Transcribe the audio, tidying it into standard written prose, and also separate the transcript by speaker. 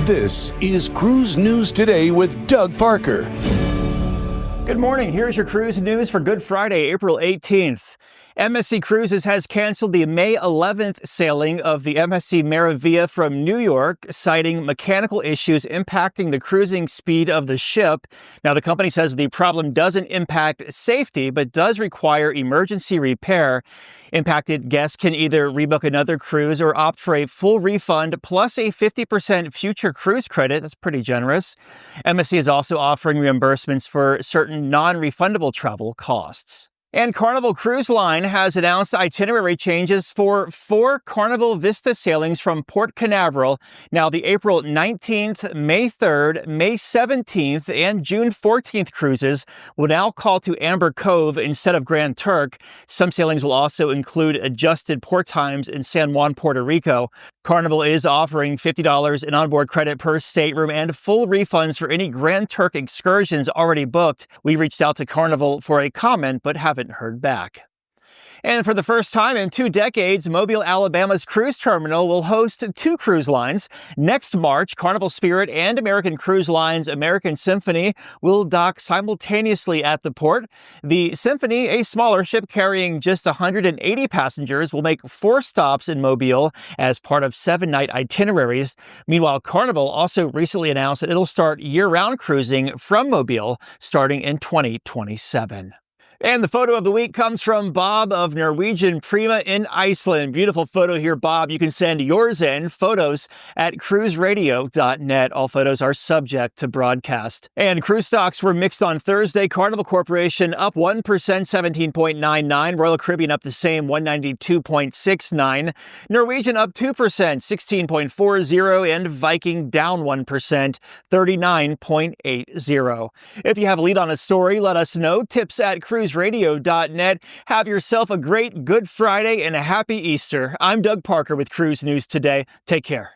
Speaker 1: This is Cruise News Today with Doug Parker.
Speaker 2: Good morning. Here's your cruise news for Good Friday, April 18th. MSC Cruises has canceled the May 11th sailing of the MSC Meraviglia from New York, citing mechanical issues impacting the cruising speed of the ship. Now, the company says the problem doesn't impact safety, but does require emergency repair. Impacted guests can either rebook another cruise or opt for a full refund plus a 50% future cruise credit. That's pretty generous. MSC is also offering reimbursements for certain non-refundable travel costs. And Carnival Cruise Line has announced itinerary changes for 4 Carnival Vista sailings from Port Canaveral. Now, the April 19th, May 3rd, May 17th, and June 14th cruises will now call to Amber Cove instead of Grand Turk. Some sailings will also include adjusted port times in San Juan, Puerto Rico. Carnival is offering $50 in onboard credit per stateroom and full refunds for any Grand Turk excursions already booked. We reached out to Carnival for a comment, but haven't heard back. And for the first time in 2 decades, Mobile, Alabama's cruise terminal will host 2 cruise lines. Next March, Carnival Spirit and American Cruise Line's American Symphony will dock simultaneously at the port. The Symphony, a smaller ship carrying just 180 passengers, will make 4 stops in Mobile as part of 7-night itineraries. Meanwhile, Carnival also recently announced that it'll start year-round cruising from Mobile starting in 2027. And the photo of the week comes from Bob of Norwegian Prima in Iceland. Beautiful photo here, Bob. You can send yours in, photos at cruiseradio.net. All photos are subject to broadcast. And cruise stocks were mixed on Thursday. Carnival Corporation up 1%, 17.99. Royal Caribbean up the same, 192.69. Norwegian up 2%, 16.40. And Viking down 1%, 39.80. If you have a lead on a story, let us know. Tips at cruiseradio.net. Have yourself a great Good Friday and a happy Easter. I'm Doug Parker with Cruise News Today. Take care.